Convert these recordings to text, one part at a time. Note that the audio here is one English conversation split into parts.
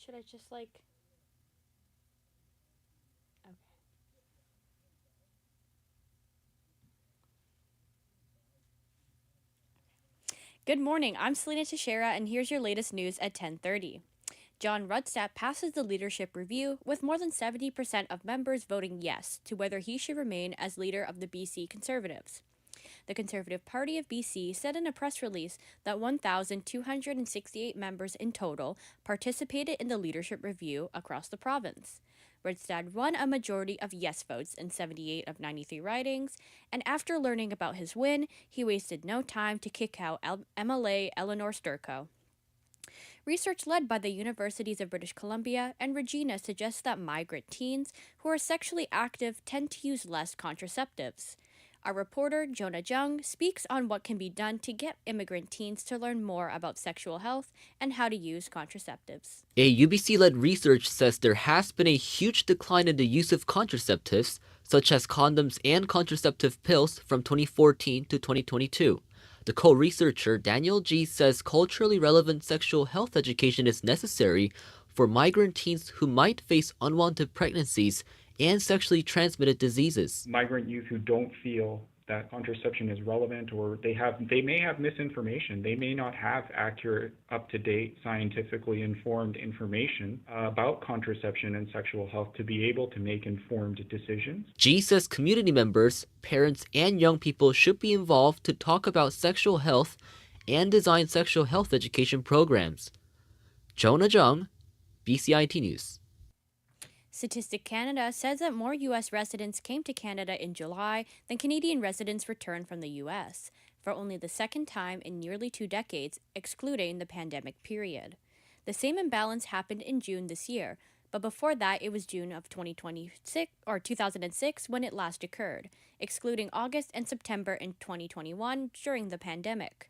should I just like... Okay. Good morning. I'm Selena Teixeira, and here's your latest news at 10:30. John Rudstadt passes the leadership review with more than 70% of members voting yes to whether he should remain as leader of the BC Conservatives. The Conservative Party of BC said in a press release that 1,268 members in total participated in the leadership review across the province. Rudstad won a majority of yes votes in 78 of 93 ridings, and after learning about his win, he wasted no time to kick out MLA Eleanor Sturco. Research led by the Universities of British Columbia and Regina suggests that migrant teens who are sexually active tend to use less contraceptives. Our reporter, Jonah Jung, speaks on what can be done to get immigrant teens to learn more about sexual health and how to use contraceptives. A UBC-led research says there has been a huge decline in the use of contraceptives, such as condoms and contraceptive pills, from 2014 to 2022. The co-researcher, Daniel G., says culturally relevant sexual health education is necessary for migrant teens who might face unwanted pregnancies and sexually transmitted diseases. Migrant youth who don't feel that contraception is relevant, or they may have misinformation. They may not have accurate, up-to-date, scientifically informed information about contraception and sexual health to be able to make informed decisions. G says community members, parents, and young people should be involved to talk about sexual health and design sexual health education programs. Jonah Jung, BCIT News. Statistic Canada says that more U.S. residents came to Canada in July than Canadian residents returned from the U.S., for only the second time in nearly 2 decades, excluding the pandemic period. The same imbalance happened in June this year, but before that it was June of 2006 when it last occurred, excluding August and September in 2021 during the pandemic.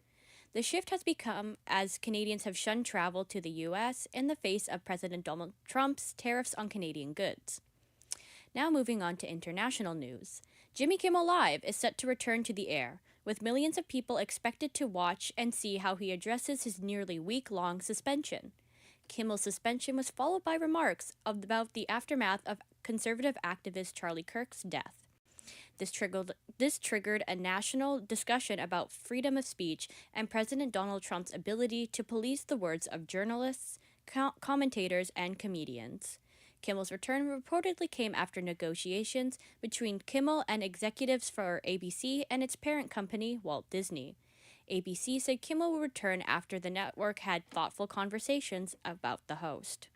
The shift has become as Canadians have shunned travel to the U.S. in the face of President Donald Trump's tariffs on Canadian goods. Now moving on to international news. Jimmy Kimmel Live is set to return to the air, with millions of people expected to watch and see how he addresses his nearly week-long suspension. Kimmel's suspension was followed by remarks about the aftermath of conservative activist Charlie Kirk's death. This triggered a national discussion about freedom of speech and President Donald Trump's ability to police the words of journalists, commentators, and comedians. Kimmel's return reportedly came after negotiations between Kimmel and executives for ABC and its parent company, Walt Disney. ABC said Kimmel will return after the network had thoughtful conversations about the host.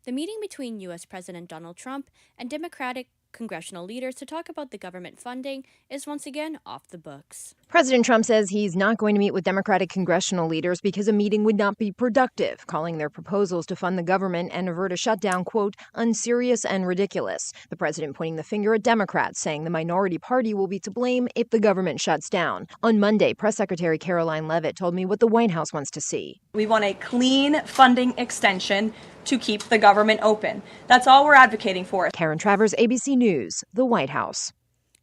The meeting between U.S. President Donald Trump and Democratic congressional leaders to talk about the government funding is once again off the books. President Trump says he's not going to meet with Democratic congressional leaders because a meeting would not be productive, calling their proposals to fund the government and avert a shutdown, quote, unserious and ridiculous. The president pointing the finger at Democrats, saying the minority party will be to blame if the government shuts down. On Monday, Press Secretary Caroline Leavitt told me what the White House wants to see. We want a clean funding extension to keep the government open. That's all we're advocating for. Karen Travers, ABC News, the White House.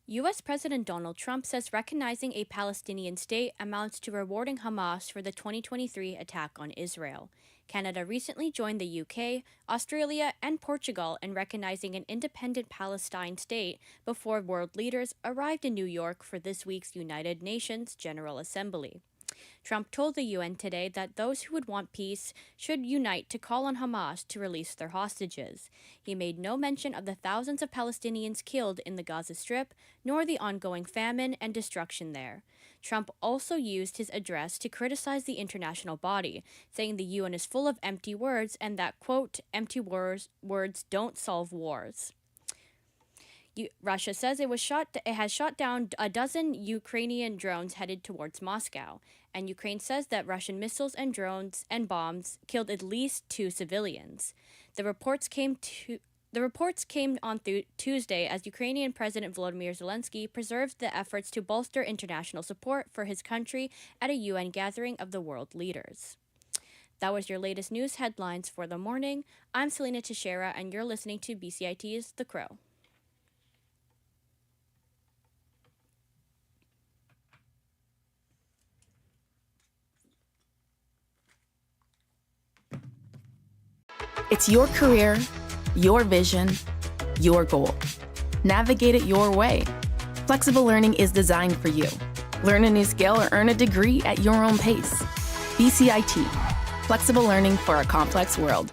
U.S. President Donald Trump says recognizing a Palestinian state amounts to rewarding Hamas for the 2023 attack on Israel. Canada recently joined the UK, Australia, and Portugal in recognizing an independent Palestine state before world leaders arrived in New York for this week's United Nations General Assembly. Trump told the UN today that those who would want peace should unite to call on Hamas to release their hostages. He made no mention of the thousands of Palestinians killed in the Gaza Strip, nor the ongoing famine and destruction there. Trump also used his address to criticize the international body, saying the UN is full of empty words and that, quote, empty words don't solve wars. Russia says it has shot down a dozen Ukrainian drones headed towards Moscow, and Ukraine says that Russian missiles and drones and bombs killed at least 2 civilians. The reports came on Tuesday as Ukrainian President Volodymyr Zelensky preserved the efforts to bolster international support for his country at a UN gathering of the world leaders. That was your latest news headlines for the morning. I'm Selena Teixeira, and you're listening to BCIT's The Crow. It's your career, your vision, your goal. Navigate it your way. Flexible learning is designed for you. Learn a new skill or earn a degree at your own pace. BCIT, flexible learning for a complex world.